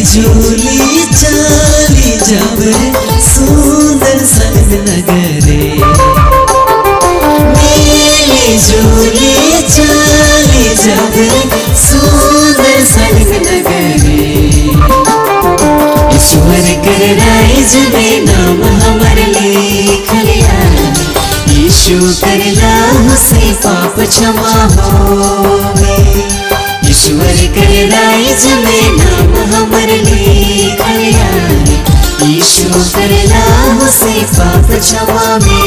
झूली चाली जब सुंदर संग नगरे, मिली झूली चाली जब सुंदर संग नगरे। ईश्वर कर राइज में नाम हमर लिखल है, यीशु करला से पाप क्षमा होवे। ईश्वर कर राइज में नाम हमर लिखल है, यीशु करला से पाप क्षमा में।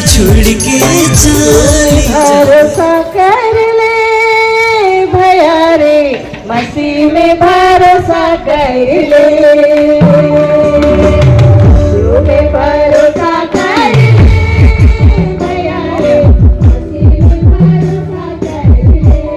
छोड़ के चली भरोसा कर ले भैया रे, मसीह में भरोसा कर ले, यीशु में भरोसा कर ले भैया रे, मसीह में भरोसा कर ले।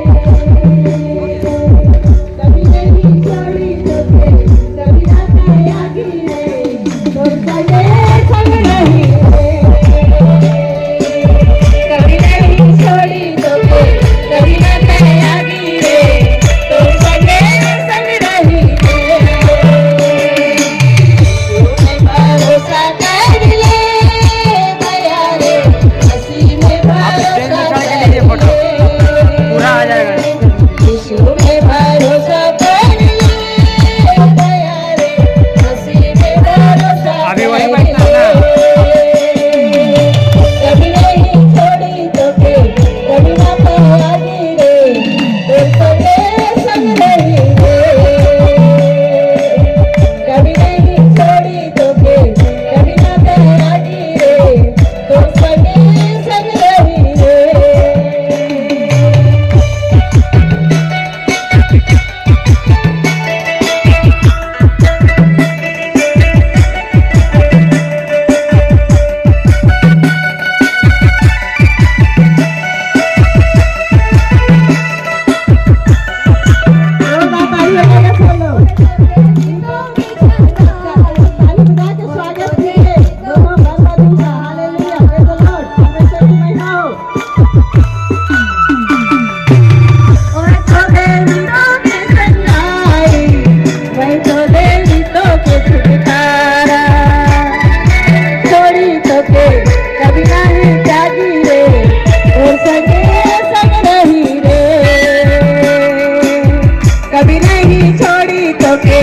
कभी नहीं छोड़ी तुझे,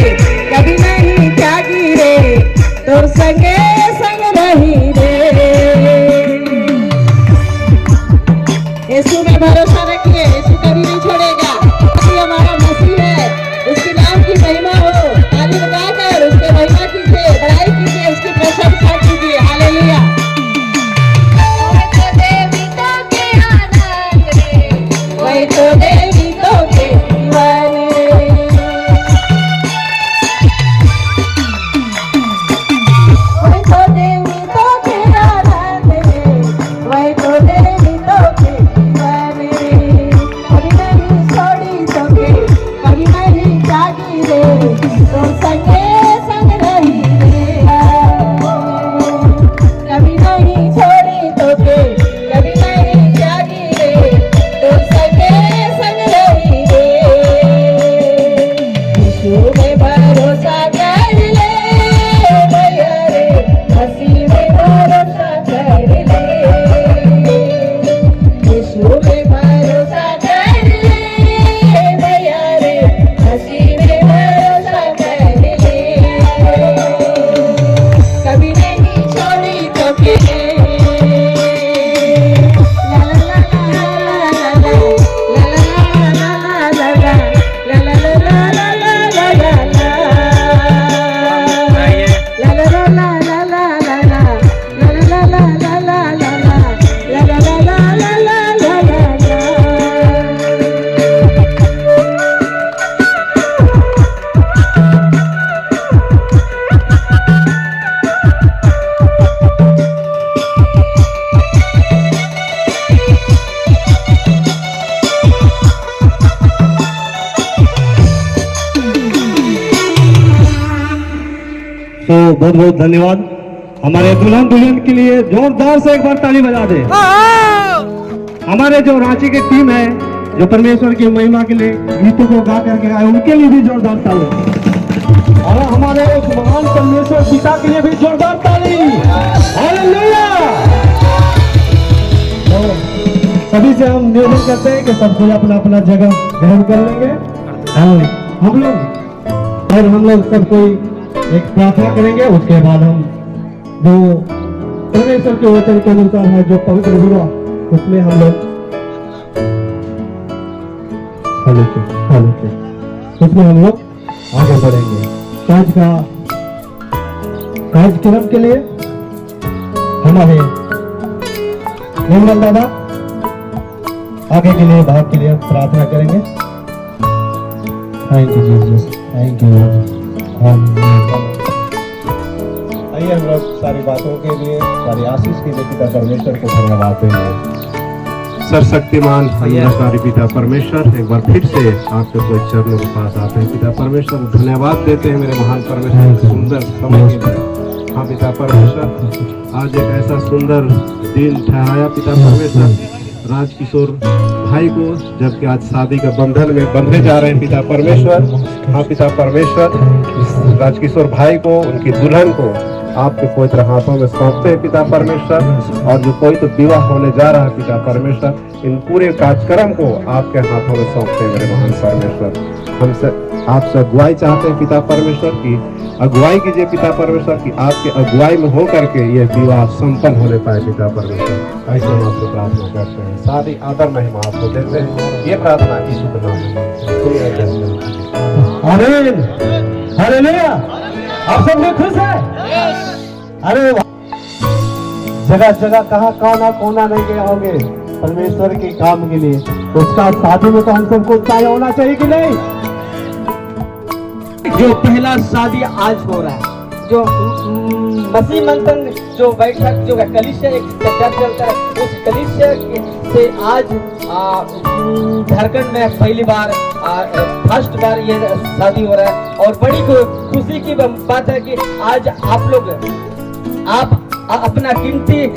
कभी ना त्यागी रे, तुम सगे संग नहीं रे। यीशु में भरोसा रखिए, यीशु कभी नहीं छोड़ेगा। ये हमारा मसीह है, उसके नाम की महिमा हो। ताली बजाकर उसके महिमा कीजिए, बड़ाई कीजिए, उसकी प्रशंसा कीजिए। हालेलुया। वही तो देवी तो के दीवाने, तो बहुत बहुत धन्यवाद। हमारे दुल्हन दुल्हन के लिए जोरदार से एक बार ताली बजा दे। हमारे जो रांची की टीम है जो परमेश्वर की महिमा के लिए गीतों को गा करके आए, उनके लिए भी जोरदार ताली। और हमारे उस महान परमेश्वर पिता के लिए भी जोरदार ताली। हालेलुया। तो सभी से हम निवेदन करते हैं कि सब कोई अपना अपना जगह ग्रहण कर लेंगे और हम लोग सब कोई एक प्रार्थना करेंगे। उसके बाद हम जो परमेश्वर के वचन के अनुसार है जो पवित्र हुआ उसमें हम लोग उसमें हम लोग आगे बढ़ेंगे। आज का कार्यक्रम के लिए हमारे निर्मल दादा आगे के लिए भाग के लिए प्रार्थना करेंगे। Thank you Jesus, thank you. आइए हम लोग सारी बातों के लिए, सारी आशीष के लिए पिता परमेश्वर को धन्यवाद देंगे। सर्वशक्तिमान हमारे पिता परमेश्वर, एक बार फिर से आपके कोई चरणों के पास आते हैं। पिता परमेश्वर धन्यवाद देते हैं मेरे महान परमेश्वर सुंदर समय के लिए। हाँ पिता परमेश्वर, आज एक ऐसा सुंदर दिन ठहराया पिता परमेश्वर राजकिशोर भाई को, जबकि आज शादी का बंधन में बंधे जा रहे हैं पिता परमेश्वर। हाँ पिता परमेश्वर, राजकिशोर भाई को, उनकी दुल्हन को आपके पवित्र हाथों में सौंपते हैं पिता परमेश्वर। और जो कोई तो विवाह होने जा रहा है पिता परमेश्वर, इन पूरे कार्यक्रम को आपके हाथों में सौंपते हैं मेरे महान परमेश्वर। हमसे आपसे अगुवाई चाहते हैं पिता परमेश्वर की अगुवाई कीजिए पिता परमेश्वर की आपके अगुवाई में होकर के ये विवाह संपन्न होने पाए पिता परमेश्वर। ऐसे हम आपसे प्रार्थना करते हैं, सारी आदर महिमा आपको देते हैं। ये प्रार्थना यीशु के नाम में। आमीन, हालेलुया। आप सब लोग खुश हैं? अरे जगह जगह कहाँ कोना कोना नहीं गए होंगे परमेश्वर के काम के लिए। उसका शादी में तो हम सबको उत्साह होना चाहिए कि नहीं? जो पहला शादी आज हो रहा है, जो मसीह मंथन जो बैठक जो कलीसिया एक चर्च चलता है, उस कलीसिया से आज झारखंड में पहली बार फर्स्ट बार ये शादी हो रहा है। और बड़ी खुशी की बात है कि आज आप अपना कीमती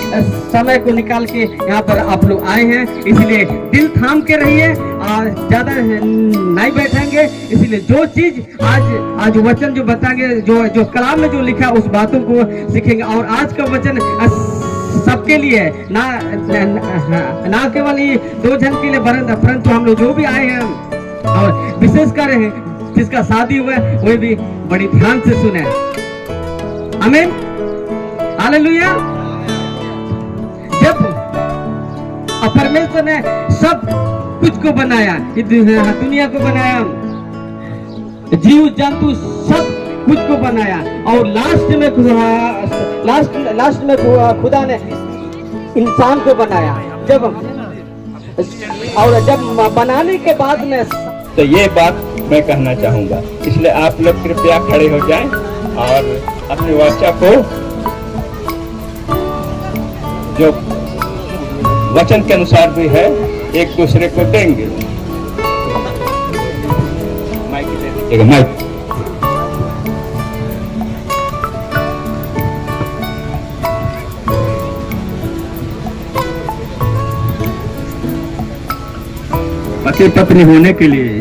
समय को निकाल के यहाँ पर आप लोग आए हैं, इसलिए दिल थाम के रहिए, ज्यादा नहीं बैठेंगे। इसलिए जो चीज आज वचन जो बताएंगे, जो कलाम में जो लिखा है उस बातों को सीखेंगे। और आज का वचन सबके लिए है, ना केवल ये 2 जन के लिए, परंतु हम लोग जो भी आए हैं और विशेष कर रहे हैं जिसका शादी हुआ है वो भी बड़ी ध्यान से सुने। आमीन, हालेलुया। जब परमेश्वर ने सब कुछ को बनाया, दुनिया को बनाया, जीव जंतु सब कुछ को बनाया, और लास्ट में खुदा ने इंसान को बनाया। जब बनाने के बाद में तो ये बात मैं कहना चाहूँगा, इसलिए आप लोग कृपया खड़े हो जाएं और अपनी वाचा को जो वचन के अनुसार भी है एक दूसरे को देंगे। माइक दे दीजिएगा, माइक। पति पत्नी होने के लिए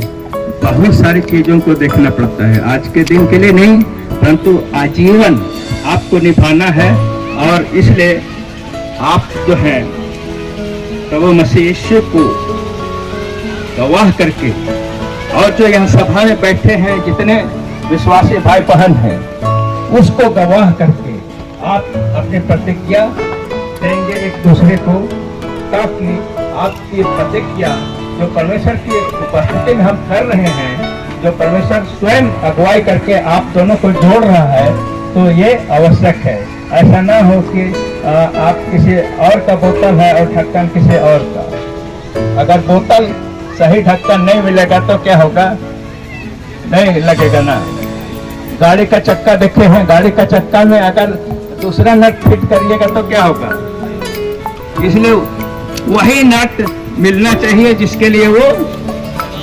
बहुत सारी चीजों को देखना पड़ता है। आज के दिन के लिए नहीं, परंतु आजीवन आपको निभाना है। और इसलिए आप जो है प्रभु मसीह यीशु को गवाह करके, और जो यहाँ सभा में बैठे हैं जितने विश्वासी भाई बहन हैं, उसको गवाह करके आप अपनी प्रतिज्ञा देंगे एक दूसरे को, ताकि आपकी प्रतिज्ञा जो परमेश्वर की उपस्थिति में हम कर रहे हैं, जो परमेश्वर स्वयं अगुवाई करके आप दोनों को जोड़ रहा है, तो ये आवश्यक है। ऐसा ना हो कि आप किसी और का बोतल है और ढक्कन किसी और का। अगर बोतल सही ढक्कन नहीं मिलेगा तो क्या होगा? नहीं लगेगा ना। गाड़ी का चक्का देखे हैं, गाड़ी का चक्का में अगर दूसरा नट फिट करिएगा तो क्या होगा? इसलिए वही नट मिलना चाहिए जिसके लिए वो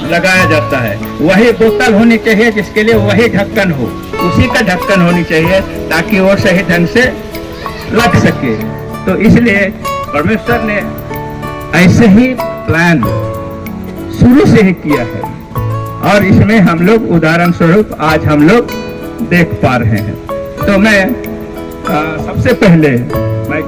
लगाया जाता है, वही बोतल होनी चाहिए जिसके लिए वही ढक्कन हो, उसी का ढक्कन होनी चाहिए ताकि वो सही ढंग से लग सके। तो इसलिए परमेश्वर ने ऐसे ही प्लान शुरू से ही किया है और इसमें हम लोग उदाहरण स्वरूप आज हम लोग देख पा रहे हैं। तो मैं सबसे पहले मैं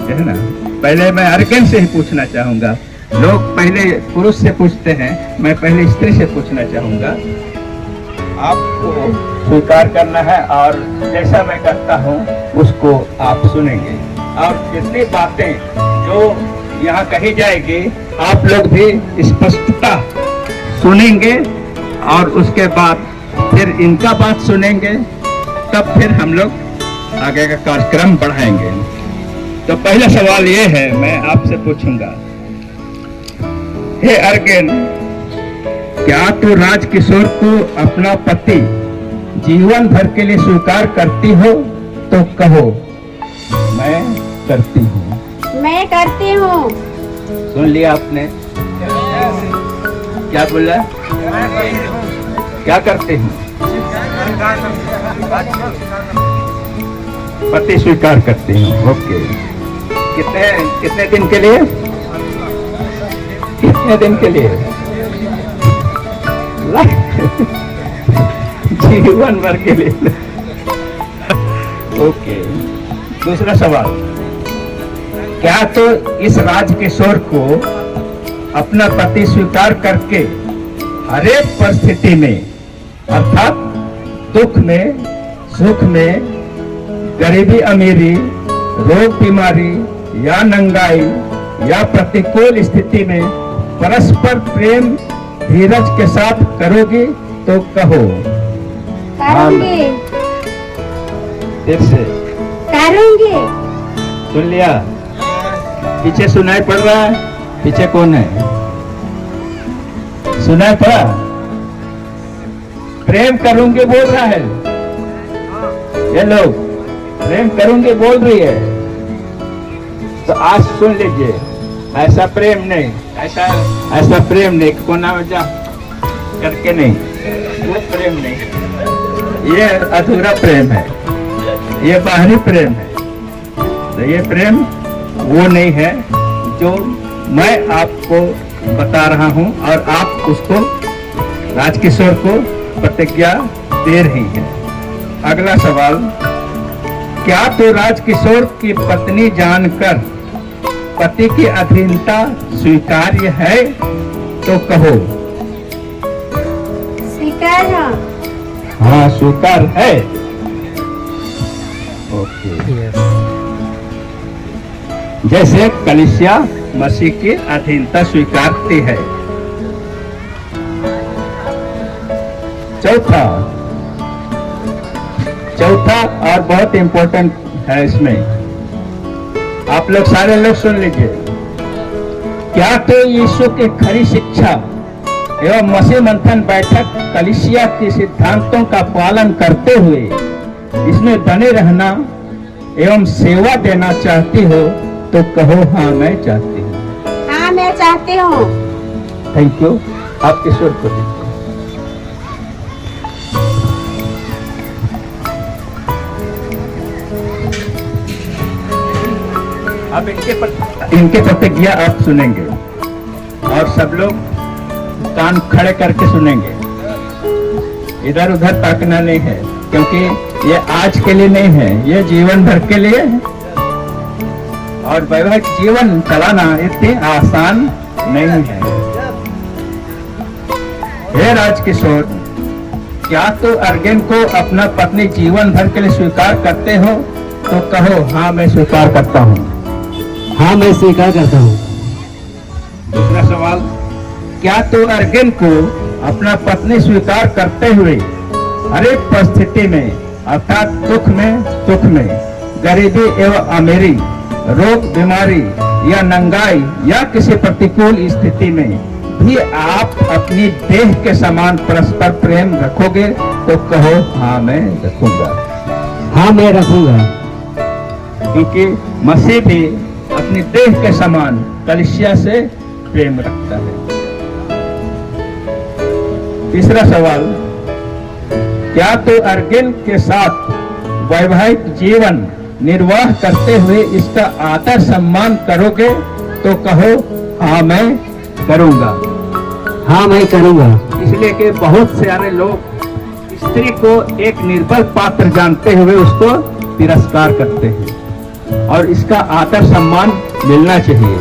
है ना, पहले मैं अर्गन से ही पूछना चाहूंगा। लोग पहले पुरुष से पूछते हैं, मैं पहले स्त्री से पूछना चाहूंगा। आपको स्वीकार करना है और जैसा मैं करता हूँ उसको आप सुनेंगे और जितनी बातें जो यहाँ कही जाएगी आप लोग भी स्पष्टता सुनेंगे और उसके बाद फिर इनका बात सुनेंगे, तब फिर हम लोग आगे का कार्यक्रम बढ़ाएंगे। तो पहला सवाल ये है, मैं आपसे पूछूंगा, हे अर्गेन, क्या तू राजकिशोर को अपना पति जीवन भर के लिए स्वीकार करती हो? तो कहो, मैं करती हूँ। मैं करती हूँ। सुन लिया आपने? क्या बोला? क्या करती हूँ? पति स्वीकार करती हूँ। ओके, कितने दिन के लिए? कितने दिन के लिए? जीवन भर के लिए। ओके, दूसरा सवाल, क्या तो इस राजकिशोर को अपना पति स्वीकार करके हर एक परिस्थिति में, अर्थात दुख में, सुख में, गरीबी अमीरी, रोग बीमारी या नंगाई या प्रतिकूल स्थिति में परस्पर प्रेम धीरज के साथ करोगी? तो कहो, करूंगी। फिर से करूंगी। सुन लिया? पीछे सुनाई पड़ रहा है? पीछे कौन है? सुनाई पड़ा? प्रेम करूंगी बोल रहा है। ये लोग प्रेम करूंगी बोल रही है। तो आज सुन लीजिए, ऐसा प्रेम नहीं, ऐसा प्रेम नहीं, कोना में जा करके नहीं, वो प्रेम नहीं, ये अधूरा प्रेम है, ये बाहरी प्रेम है। तो ये प्रेम वो नहीं है जो मैं आपको बता रहा हूं और आप उसको राजकिशोर को प्रतिज्ञा दे रही हैं। अगला सवाल, क्या तो राजकिशोर की पत्नी जानकर पति की अधीनता स्वीकार्य है? तो कहो, स्वीकार है। हाँ, स्वीकार है। ओके, जैसे कलीसिया मसीह की अधीनता स्वीकारती है। चौथा और बहुत इंपॉर्टेंट है इसमें, आप लोग सारे लोग सुन लीजिए। क्या तो यीशु की खरी शिक्षा एवं मसीह मंथन बैठक कलीसिया के सिद्धांतों का पालन करते हुए इसमें बने रहना एवं सेवा देना चाहती हो? तो कहो, हाँ मैं चाहती हूँ। हाँ मैं चाहती हूँ। Thank you. आप किशोर को दीजिए। अब इनके प्रतिज्ञा आप सुनेंगे और सब लोग कान खड़े करके सुनेंगे, इधर उधर ताकना नहीं है, क्योंकि ये आज के लिए नहीं है, ये जीवन भर के लिए है। और वैवाहिक जीवन चलाना इतनी आसान नहीं है। हे राजकिशोर, क्या तो अर्गेन को अपना पत्नी जीवन भर के लिए स्वीकार करते हो? तो कहो, हाँ मैं स्वीकार करता हूँ। हाँ मैं स्वीकार करता हूँ। दूसरा सवाल, क्या तो अर्गेन को अपना पत्नी स्वीकार करते हुए हर एक परिस्थिति में, अर्थात दुख में, सुख में, गरीबी एवं अमीरी, रोग बीमारी या नंगाई या किसी प्रतिकूल स्थिति में भी आप अपनी देह के समान परस्पर प्रेम रखोगे? तो कहो, हाँ मैं रखूंगा। हाँ मैं रखूंगा। क्योंकि मसीह भी अपनी देह के समान कलीसिया से प्रेम रखता है। तीसरा सवाल, क्या तो अर्जुन के साथ वैवाहिक जीवन निर्वाह करते हुए इसका आदर सम्मान करोगे? तो कहो हाँ मैं करूंगा। हाँ मैं करूँगा। इसलिए कि बहुत सारे लोग स्त्री को एक निर्बल पात्र जानते हुए उसको तिरस्कार करते हैं और इसका आदर सम्मान मिलना चाहिए।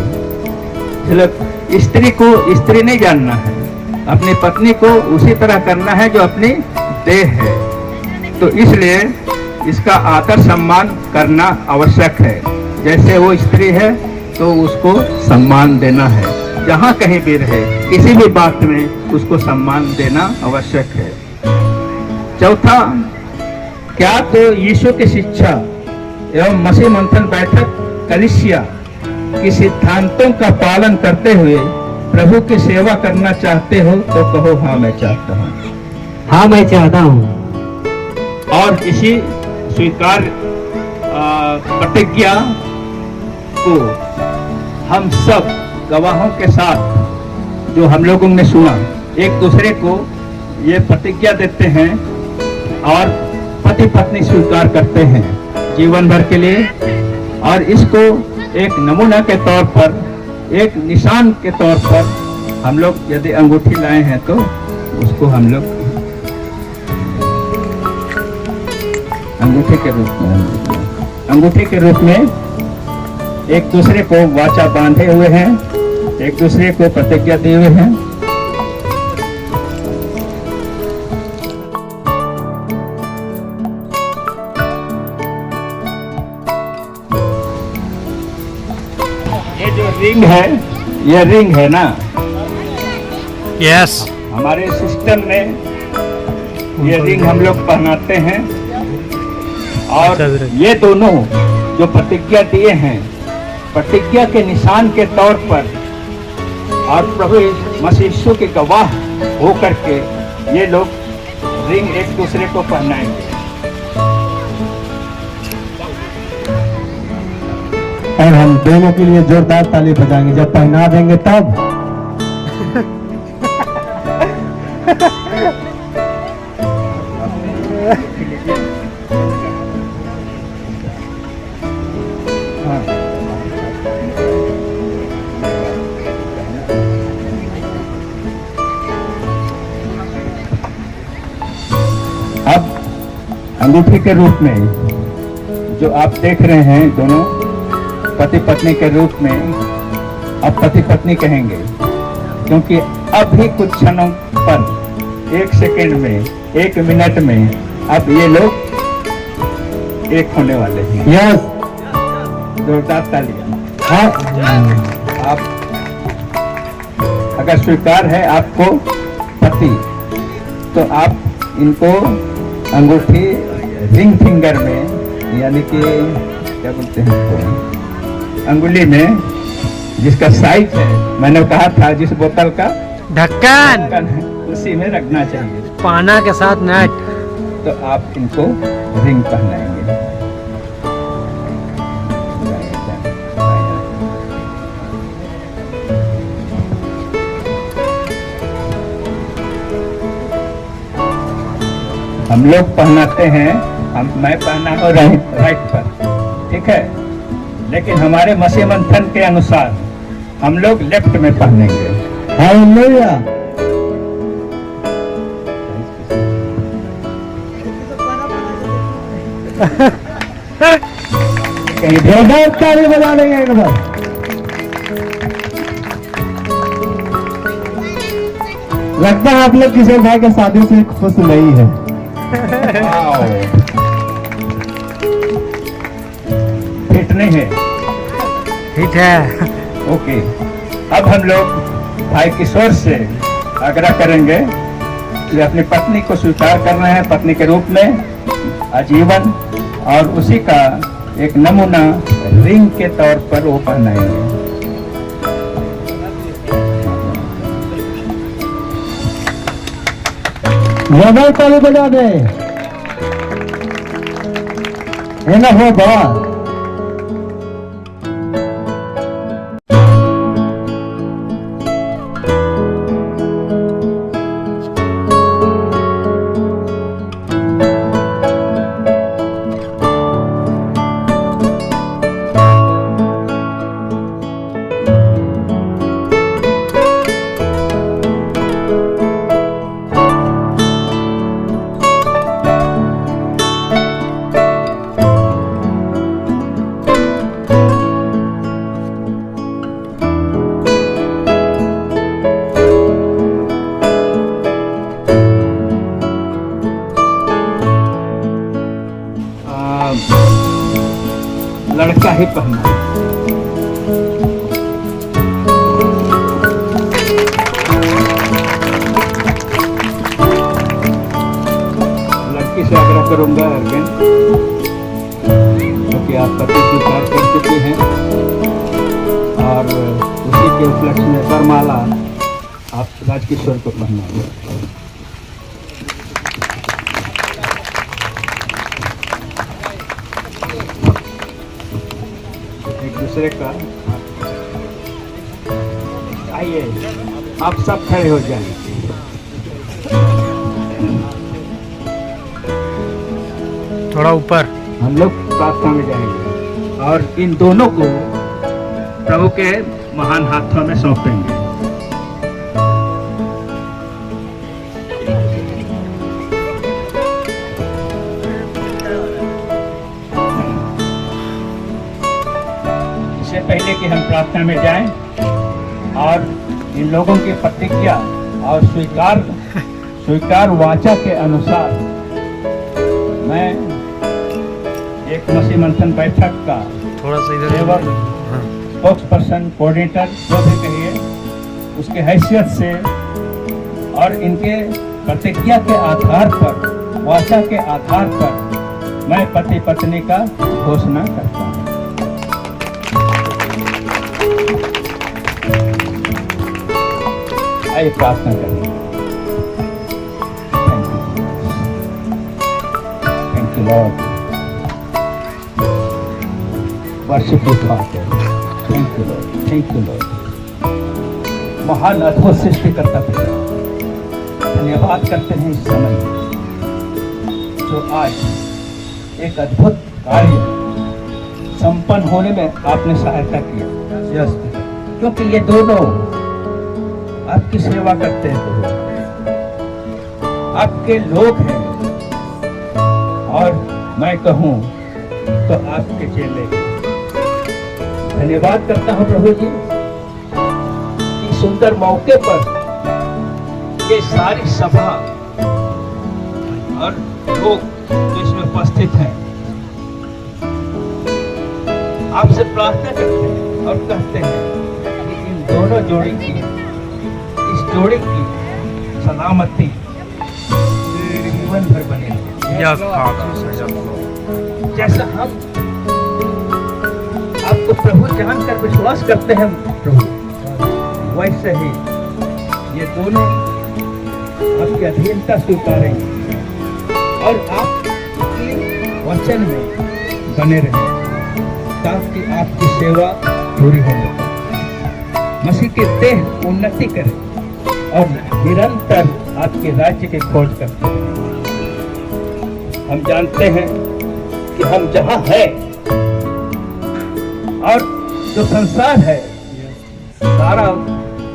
इसलिए स्त्री को स्त्री नहीं जानना है, अपनी पत्नी को उसी तरह करना है जो अपनी देह है। तो इसलिए इसका आदर सम्मान करना आवश्यक है। जैसे वो स्त्री है तो उसको सम्मान देना है, जहाँ कहीं भी रहे किसी भी बात में उसको सम्मान देना आवश्यक है। चौथा, क्या तो यीशु की शिक्षा एवं मसीह मंथन बैठक कलीसिया की सिद्धांतों का पालन करते हुए प्रभु की सेवा करना चाहते हो? तो कहो हाँ मैं चाहता हूँ। हाँ मैं चाहता हूँ। और इसी स्वीकार प्रतिज्ञा को हम सब गवाहों के साथ जो हम लोगों ने सुना, एक दूसरे को ये प्रतिज्ञा देते हैं और पति पत्नी स्वीकार करते हैं जीवन भर के लिए। और इसको एक नमूना के तौर पर, एक निशान के तौर पर हम लोग यदि अंगूठी लाए हैं तो उसको हम लोग अंगूठी के रूप में एक दूसरे को वाचा बांधे हुए हैं, एक दूसरे को प्रतिज्ञा दिए हुए हैं। ये जो रिंग है, ये रिंग है ना? यस। हमारे सिस्टम में ये रिंग हम लोग पहनाते हैं। और ये दोनों जो प्रतिज्ञा दिए हैं, प्रतिज्ञा के निशान के तौर पर और प्रभु मसीह यीशु के गवाह होकर के ये लोग रिंग एक दूसरे को पहनाएंगे। और हम दोनों के लिए जोरदार ताली बजाएंगे जब पहना देंगे तब। अब अंगूठी के रूप में जो आप देख रहे हैं, दोनों पति पत्नी के रूप में अब पति पत्नी कहेंगे, क्योंकि अब भी कुछ क्षणों पर, एक सेकंड में, एक मिनट में अब ये लोग एक होने वाले हैं। यस। जोरदार तालियां। हाँ। आप अगर स्वीकार है आपको पति, तो आप इनको अंगूठी रिंग फिंगर में, यानी कि क्या बोलते हैं इसको, अंगुली में जिसका साइज है, मैंने कहा था जिस बोतल का ढक्कन, उसी में रखना चाहिए। पाना के साथ नट। तो आप इनको रिंग पहनाएंगे। हम लोग पहनाते हैं, मैं पहना हूँ राइट पर, ठीक है, लेकिन हमारे मसीह मंथन के अनुसार हम लोग लेफ्ट में पहनेंगे। हालेलुया। जोरदार ताली बजा देंगे एक बार। लगता है आप लोग किशोर भाई के शादी से खुश नहीं है। फिट नहीं है? ठीक है। ओके। अब हम लोग भाई किशोर से आग्रह करेंगे कि अपनी पत्नी को स्वीकार करना है पत्नी के रूप में आजीवन, और उसी का एक नमूना रिंग के तौर पर वो पहनाएंगे। जोरदार ताली बजा दे। Enough of that. लड़का ही पहना है। लड़की से आग्रह करूंगा अर्जुन, क्योंकि आप पति स्वीकार कर चुके हैं और उसी के उपलक्ष्य में वरमाला आप राजकिशोर को पहनाएंगे। एक दूसरे का आइए, आप सब खड़े हो जाएं। थोड़ा ऊपर। हम लोग प्रार्थना में जाएंगे और इन दोनों को प्रभु के महान हाथों में सौंपेंगे। इससे पहले कि हम प्रार्थना में जाएं और इन लोगों की प्रतिज्ञा और स्वीकार वाचा के अनुसार मैं एक मसीह मंथन बैठक का थोड़ा सा इधर। सेवक, स्पोक्स पर्सन, कोऑर्डिनेटर जो भी कहिए, उसके हैसियत से और इनके प्रतिज्ञा के आधार पर, वाचा के आधार पर मैं पति पत्नी का घोषणा करता हूँ। आइए प्रार्थना करें। Thank you Lord. Worship you father. Thank you Lord, thank you Lord. महान अद्भुत सृष्टिकर्ता पिता, धन्यवाद करते हैं इस समय जो आज एक अद्भुत कार्य संपन्न होने में आपने सहायता किया। यस, क्योंकि ये दोनों आपकी सेवा करते हैं, आपके लोग हैं और मैं कहूँ तो आपके चेले हैं। धन्यवाद करता हूं प्रभु जी, इस सुंदर मौके पर ये सारी सभा और लोग जो इसमें उपस्थित हैं आपसे प्रार्थना करते हैं और कहते हैं कि इन दोनों जोड़ी की, इस जोड़ी की सलामती जीवन भर बने रहे। जैसा हम आपको प्रभु जानकर विश्वास करते हैं प्रभु, वैसे ही ये दोनों आपकी अधीनता स्वीकारेंगे और आपके वचन में बने रहें ताकि आपकी सेवा पूरी हो। मसीह के देह उन्नति करें और निरंतर आपके राज्य की खोज करते हैं। हम जानते हैं कि हम जहाँ हैं और जो संसार है, सारा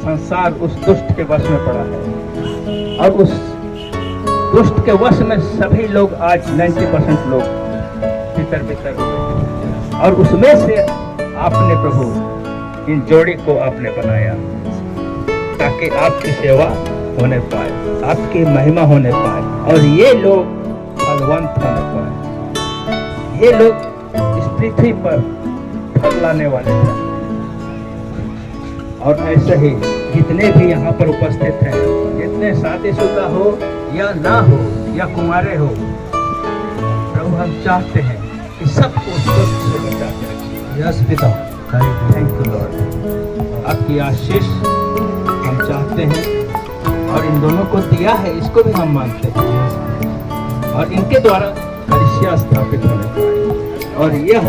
संसार उस दुष्ट के वश में पड़ा है और उस दुष्ट के वश में सभी लोग आज 90% लोग भीतर हुए और उसमें से आपने प्रभु इन जोड़ी को आपने बनाया ताकि आपकी सेवा होने पाए, आपकी महिमा होने पाए और ये लोग फलवंत होने पाए। ये लोग इस पृथ्वी पर फल लाने वाले थे और ऐसे ही जितने भी यहाँ पर उपस्थित हैं, जितने शादीशुदा हो या ना हो या कुंवारे हो, प्रभु हम चाहते हैं कि सबको दुष्ट से बचा के रखें। यस पिता, थैंक यू लॉर्ड। आपकी आशीष हम चाहते हैं और इन दोनों को दिया है, इसको भी हम मानते हैं और इनके द्वारा कलीसिया स्थापित होने पाए और यह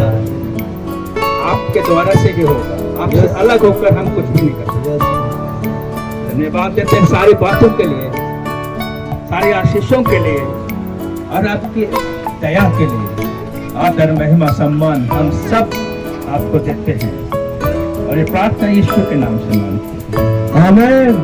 आपके द्वारा से ही होगा। आपसे अलग होकर हम कुछ भी नहीं कर सकते। धन्यवाद देते हैं सारी बातों के लिए, सारी आशीषों के लिए और आपकी दया के लिए। आदर, महिमा, सम्मान हम सब आपको देते हैं और ये प्रार्थना यीशु के नाम से मांगते हैं। आमीन।